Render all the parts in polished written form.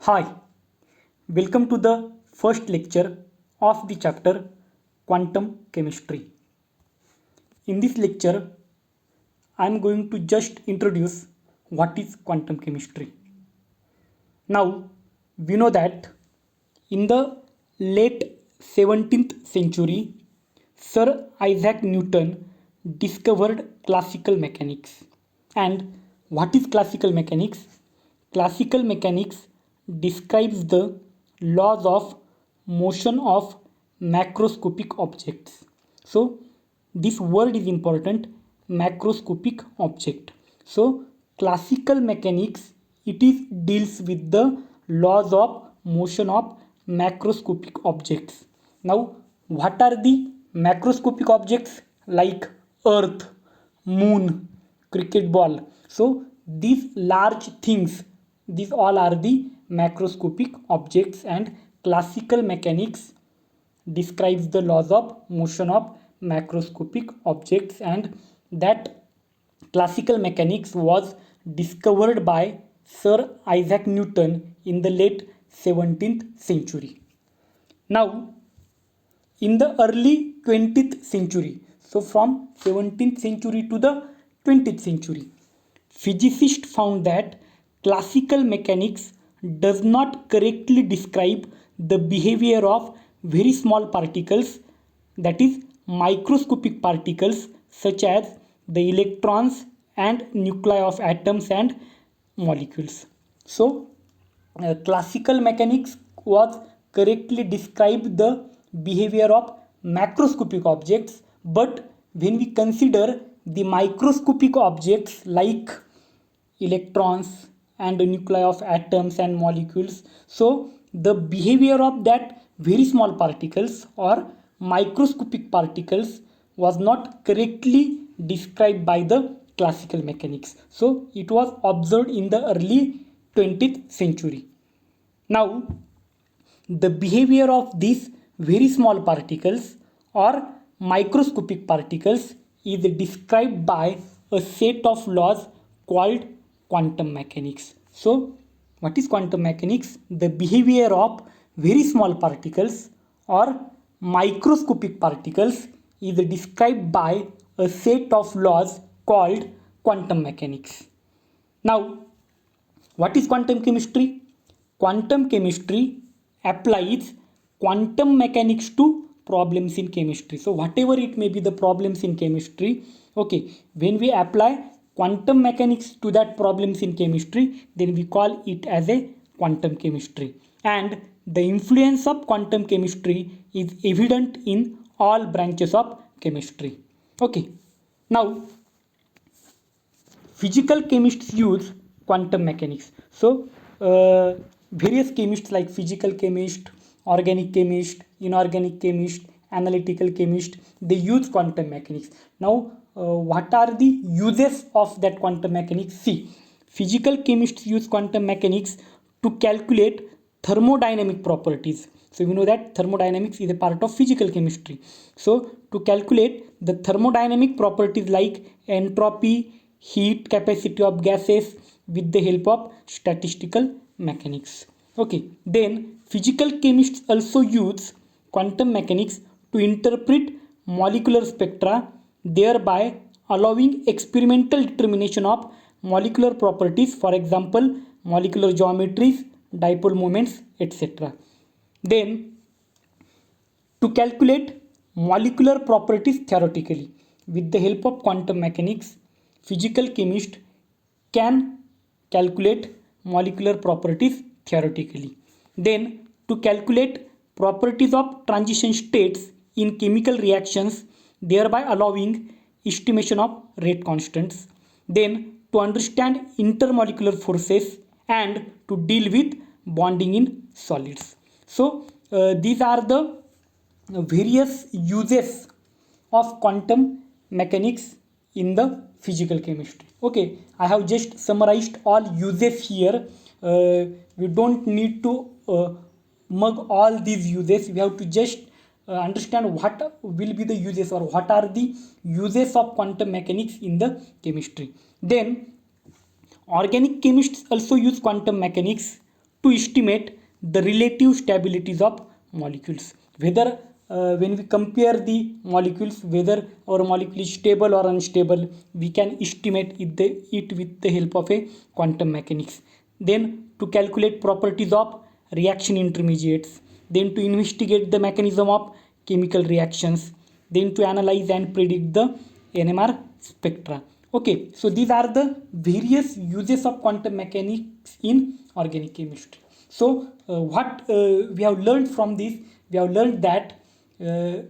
Hi, welcome to the first lecture of the chapter Quantum Chemistry. In this lecture, I am going to just introduce what is quantum chemistry. Now, we know that in the late 17th century, Sir Isaac Newton discovered classical mechanics. And what is classical mechanics? Classical mechanics describes the laws of motion of macroscopic objects. So, this word is important, macroscopic object. So, classical mechanics it is deals with the laws of motion of macroscopic objects. Now, what are the macroscopic objects like earth, moon, cricket ball? So these large things, these all are the macroscopic objects, and classical mechanics describes the laws of motion of macroscopic objects, and that classical mechanics was discovered by Sir Isaac Newton in the late 17th century. Now, in the early 20th century, so from 17th century to the 20th century, physicists found that classical mechanics does not correctly describe the behavior of very small particles, that is microscopic particles such as the electrons and nuclei of atoms and molecules. So classical mechanics was correctly described the behavior of macroscopic objects, but when we consider the microscopic objects like electrons and nuclei of atoms and molecules, so the behavior of that very small particles or microscopic particles was not correctly described by the classical mechanics. So it was observed in the early 20th century. Now, the behavior of these very small particles or microscopic particles is described by a set of laws called quantum mechanics. So, what is quantum mechanics? The behavior of very small particles or microscopic particles is described by a set of laws called quantum mechanics. Now, what is quantum chemistry? Quantum chemistry applies quantum mechanics to problems in chemistry. So whatever it may be the problems in chemistry, okay, when we apply quantum mechanics to that problems in chemistry, then we call it as a quantum chemistry. And the influence of quantum chemistry is evident in all branches of chemistry. Okay, now physical chemists use quantum mechanics. So various chemists like physical chemist, organic chemist, inorganic chemist, analytical chemist, they use quantum mechanics. Now what are the uses of that quantum mechanics? See, physical chemists use quantum mechanics to calculate thermodynamic properties. So we know that thermodynamics is a part of physical chemistry. So to calculate the thermodynamic properties like entropy, heat capacity of gases with the help of statistical mechanics. Okay, then physical chemists also use quantum mechanics to interpret molecular spectra, thereby allowing experimental determination of molecular properties, for example molecular geometries, dipole moments, etc. Then to calculate molecular properties theoretically with the help of quantum mechanics, physical chemist can calculate molecular properties theoretically. Then to calculate properties of transition states in chemical reactions, thereby allowing estimation of rate constants. Then to understand intermolecular forces and to deal with bonding in solids. So these are the various uses of quantum mechanics in the physical chemistry. Okay, I have just summarized all uses here. We don't need to mug all these uses. We have to just understand what will be the uses or what are the uses of quantum mechanics in the chemistry. Then organic chemists also use quantum mechanics to estimate the relative stabilities of molecules, whether when we compare the molecules, whether our molecule is stable or unstable, we can estimate it with the help of a quantum mechanics. Then to calculate properties of reaction intermediates, then to investigate the mechanism of chemical reactions, then to analyze and predict the NMR spectra. Okay, so these are the various uses of quantum mechanics in organic chemistry. So what we have learned from this, we have learned that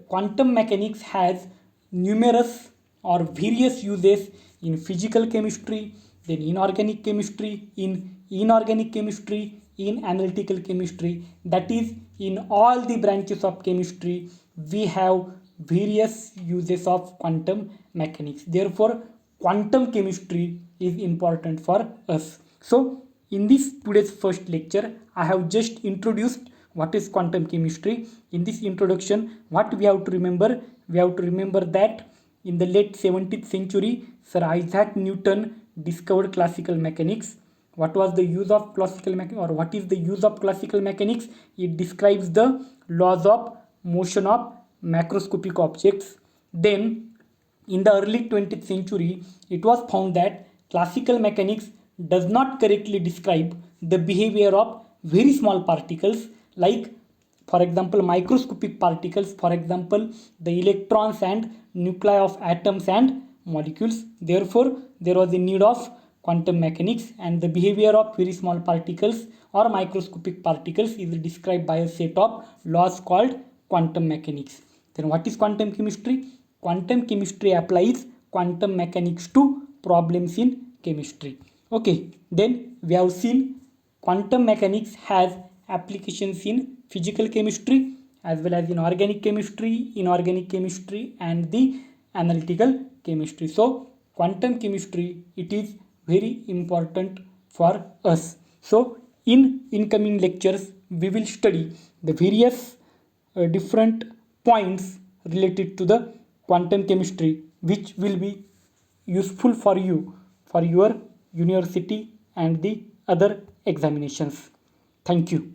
quantum mechanics has numerous or various uses in physical chemistry, then inorganic chemistry, in inorganic chemistry, in analytical chemistry. That is, in all the branches of chemistry, we have various uses of quantum mechanics. Therefore, quantum chemistry is important for us. So, in this today's first lecture, I have just introduced what is quantum chemistry. In this introduction, what we have to remember? We have to remember that in the late 17th century, Sir Isaac Newton discovered classical mechanics. What was the use of classical mechanics, or what is the use of classical mechanics? It describes the laws of motion of macroscopic objects. Then in the early 20th century, it was found that classical mechanics does not correctly describe the behavior of very small particles, like for example microscopic particles, for example the electrons and nuclei of atoms and molecules. Therefore, there was a need of quantum mechanics, and the behavior of very small particles or microscopic particles is described by a set of laws called quantum mechanics. Then what is quantum chemistry? Quantum chemistry applies quantum mechanics to problems in chemistry. Okay, then we have seen quantum mechanics has applications in physical chemistry as well as in organic chemistry, inorganic chemistry, and the analytical chemistry. So quantum chemistry, it is very important for us. So in incoming lectures, we will study the various different points related to the quantum chemistry, which will be useful for you for your university and the other examinations. Thank you.